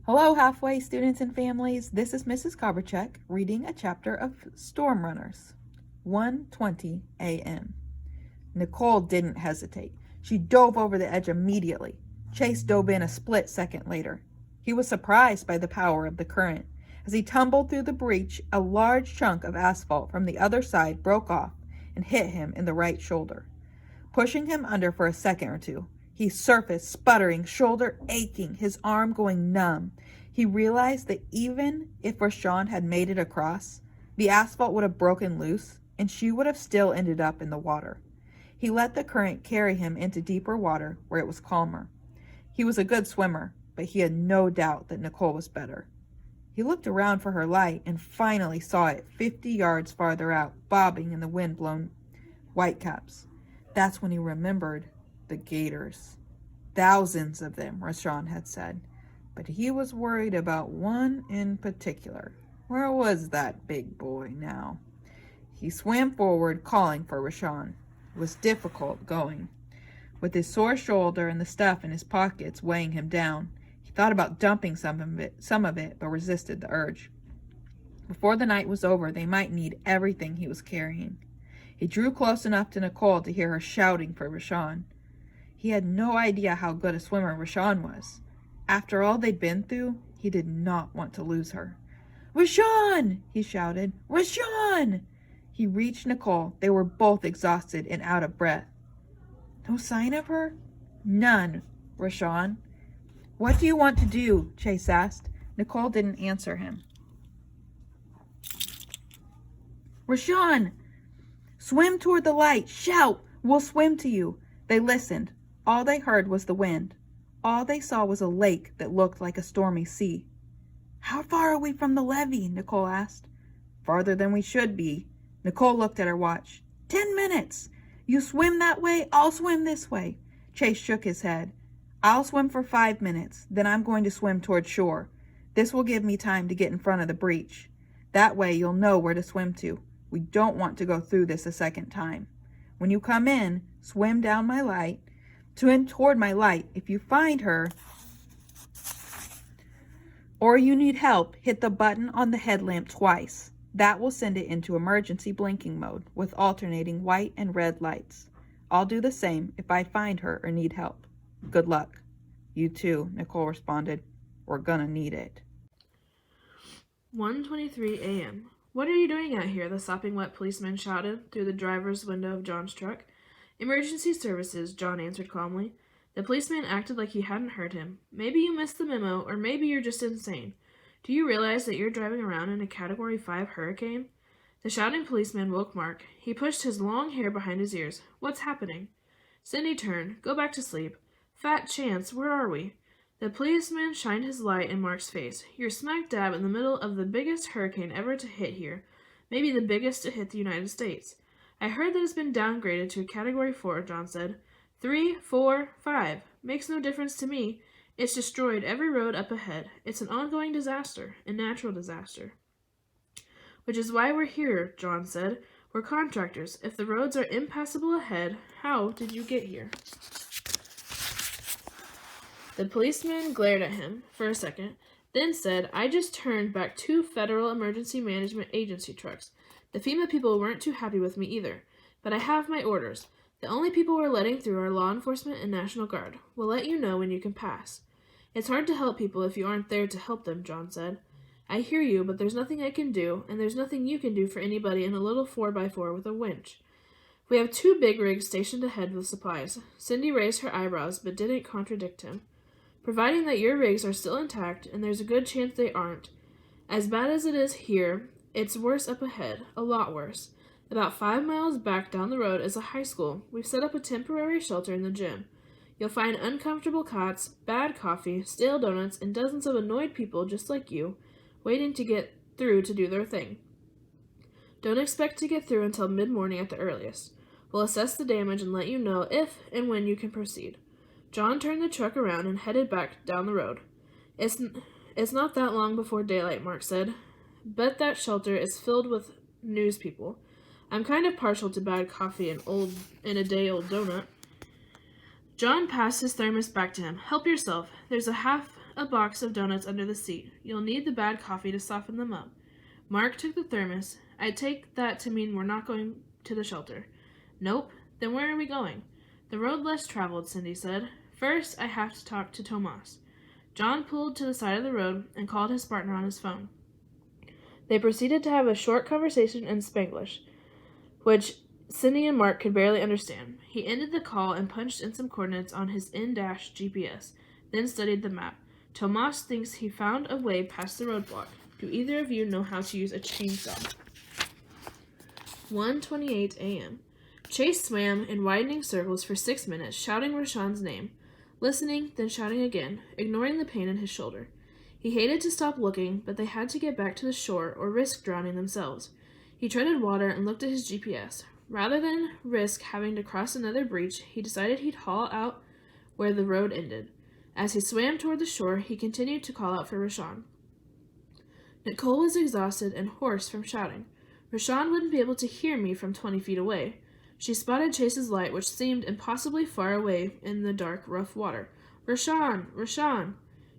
Hello, halfway students and families. This is Mrs. Chabrecek reading a chapter of Storm Runners. 1:20 a.m. Nicole didn't hesitate. She dove over the edge immediately. Chase dove in a split second later. He was surprised by the power of the current. As he tumbled through the breach, a large chunk of asphalt from the other side broke off and hit him in the right shoulder, pushing him under for a second or two. He surfaced, sputtering, shoulder aching, his arm going numb. He realized that even if Rashawn had made it across, the asphalt would have broken loose, and she would have still ended up in the water. He let the current carry him into deeper water where it was calmer. He was a good swimmer, but he had no doubt that Nicole was better. He looked around for her light and finally saw it 50 yards farther out, bobbing in the wind-blown whitecaps. That's when he remembered the gators. Thousands of them, Rashawn had said, but he was worried about one in particular. Where was that big boy now? He swam forward, calling for Rashawn. It was difficult going. With his sore shoulder and the stuff in his pockets weighing him down, he thought about dumping some of it, but resisted the urge. Before the night was over, they might need everything he was carrying. He drew close enough to Nicole to hear her shouting for Rashawn. He had no idea how good a swimmer Rashawn was. After all they'd been through, he did not want to lose her. "Rashawn!" he shouted. "Rashawn!" He reached Nicole. They were both exhausted and out of breath. "No sign of her?" "None, Rashawn." "What do you want to do?" Chase asked. Nicole didn't answer him. "Rashawn! Swim toward the light. Shout! We'll swim to you." They listened. All they heard was the wind. All they saw was a lake that looked like a stormy sea. "How far are we from the levee?" Nicole asked. "Farther than we should be." Nicole looked at her watch. 10 minutes. You swim that way, I'll swim this way. Chase shook his head. "I'll swim for 5 minutes, then I'm going to swim toward shore. This will give me time to get in front of the breach. That way you'll know where to swim to. We don't want to go through this a second time. When you come in, swim down my light, toward my light. If you find her or you need help, hit the button on the headlamp twice. That will send it into emergency blinking mode with alternating white and red lights. I'll do the same if I find her or need help. Good luck." "You too," Nicole responded. "We're gonna need it." 1:23 a.m. "What are you doing out here?" the sopping wet policeman shouted through the driver's window of John's truck. "Emergency services," John answered calmly. The policeman acted like he hadn't heard him. "Maybe you missed the memo, or maybe you're just insane. Do you realize that you're driving around in a Category 5 hurricane?" The shouting policeman woke Mark. He pushed his long hair behind his ears. "What's happening?" Cindy turned. "Go back to sleep." "Fat chance, where are we?" The policeman shined his light in Mark's face. "You're smack dab in the middle of the biggest hurricane ever to hit here. Maybe the biggest to hit the United States." "I heard that it's been downgraded to a Category 4, John said. 3, 4, 5. Makes no difference to me. It's destroyed every road up ahead. It's an ongoing disaster, a natural disaster." "Which is why we're here," John said. "We're contractors. If the roads are impassable ahead, how did you get here?" The policeman glared at him for a second, then said, "I just turned back 2 Federal Emergency Management Agency trucks. The FEMA people weren't too happy with me either. But I have my orders. The only people we're letting through are law enforcement and National Guard. We'll let you know when you can pass." "It's hard to help people if you aren't there to help them," John said. "I hear you, but there's nothing I can do, and there's nothing you can do for anybody in a little 4x4 with a winch. We have 2 big rigs stationed ahead with supplies." Cindy raised her eyebrows, but didn't contradict him. "Providing that your rigs are still intact, and there's a good chance they aren't. As bad as it is here, it's worse up ahead, a lot worse. About 5 miles back down the road is a high school. We've set up a temporary shelter in the gym. You'll find uncomfortable cots, bad coffee, stale donuts, and dozens of annoyed people just like you, waiting to get through to do their thing. Don't expect to get through until mid-morning at the earliest. We'll assess the damage and let you know if and when you can proceed." John turned the truck around and headed back down the road. It's not that long before daylight," Mark said. "Bet that shelter is filled with news people. I'm kind of partial to bad coffee and a day-old donut." John passed his thermos back to him. "Help yourself. There's a half a box of donuts under the seat. You'll need the bad coffee to soften them up. Mark took the thermos. I take that to mean we're not going to the shelter. Nope. Then where are we going? The road less traveled, Cindy said. First, I have to talk to Tomas. John pulled to the side of the road and called his partner on his phone. They proceeded to have a short conversation in Spanglish, which Cindy and Mark could barely understand. He ended the call and punched in some coordinates on his in-dash GPS, then studied the map. Tomas thinks he found a way past the roadblock. Do either of you know how to use a chainsaw? 1:28 a.m. Chase swam in widening circles for 6 minutes, shouting Rashawn's name, listening, then shouting again, ignoring the pain in his shoulder. He hated to stop looking, but they had to get back to the shore or risk drowning themselves. He treaded water and looked at his GPS. Rather than risk having to cross another breach, he decided he'd haul out where the road ended. As he swam toward the shore, he continued to call out for Rashawn. Nicole was exhausted and hoarse from shouting. Rashawn wouldn't be able to hear me from 20 feet away. She spotted Chase's light, which seemed impossibly far away in the dark, rough water. Rashawn! Rashawn!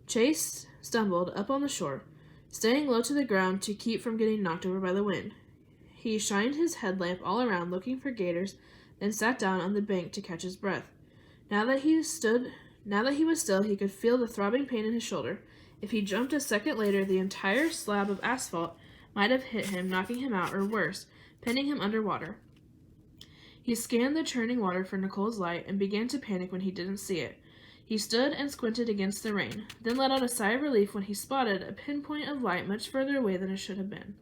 Chase stumbled up on the shore, staying low to the ground to keep from getting knocked over by the wind. He shined his headlamp all around looking for gators, then sat down on the bank to catch his breath. Now that he was still, he could feel the throbbing pain in his shoulder. If he jumped a second later, the entire slab of asphalt might have hit him, knocking him out, or worse, pinning him underwater. He scanned the churning water for Nicole's light and began to panic when he didn't see it. He stood and squinted against the rain, then let out a sigh of relief when he spotted a pinpoint of light much further away than it should have been.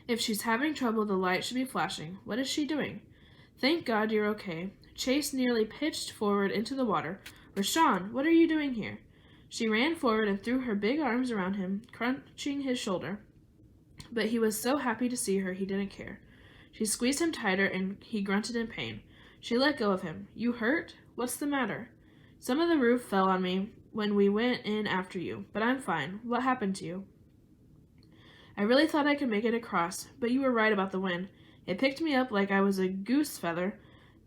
If she's having trouble, the light should be flashing. What is she doing? Thank God you're okay. Chase nearly pitched forward into the water. Rashawn, what are you doing here? She ran forward and threw her big arms around him, crunching his shoulder. But he was so happy to see her, he didn't care. She squeezed him tighter, and he grunted in pain. She let go of him. You hurt? What's the matter? Some of the roof fell on me when we went in after you, but I'm fine. What happened to you? I really thought I could make it across, but you were right about the wind. It picked me up like I was a goose feather.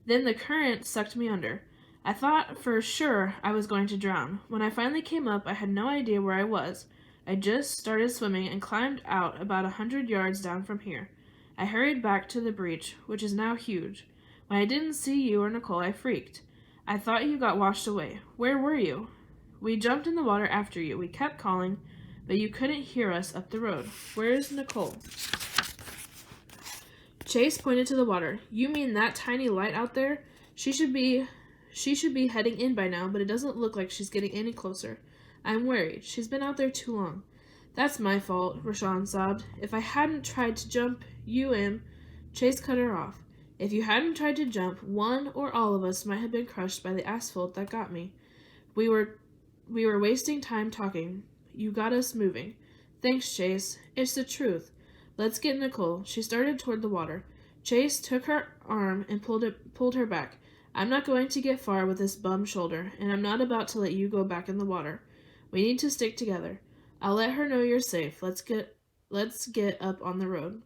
Then the current sucked me under. I thought for sure I was going to drown. When I finally came up, I had no idea where I was. I just started swimming and climbed out about 100 yards down from here. I hurried back to the breach, which is now huge. When I didn't see you or Nicole, I freaked. I thought you got washed away. Where were you? We jumped in the water after you. We kept calling, but you couldn't hear us up the road. Where's Nicole? Chase pointed to the water. You mean that tiny light out there? She should be heading in by now, but it doesn't look like she's getting any closer. I'm worried. She's been out there too long. That's my fault, Rashawn sobbed. If I hadn't tried to jump you in. Chase cut her off. If you hadn't tried to jump, one or all of us might have been crushed by the asphalt that got me. We were wasting time talking. You got us moving. Thanks, Chase. It's the truth. Let's get Nicole. She started toward the water. Chase took her arm and pulled her back. I'm not going to get far with this bum shoulder, and I'm not about to let you go back in the water. We need to stick together. I'll let her know you're safe. Let's get up on the road.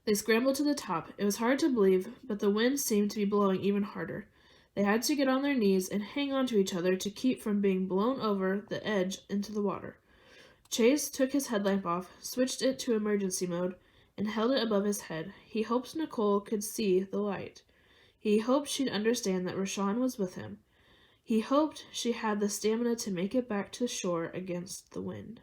They scrambled to the top. It was hard to believe, but the wind seemed to be blowing even harder. They had to get on their knees and hang on to each other to keep from being blown over the edge into the water. Chase took his headlamp off, switched it to emergency mode, and held it above his head. He hoped Nicole could see the light. He hoped she'd understand that Rashawn was with him. He hoped she had the stamina to make it back to the shore against the wind.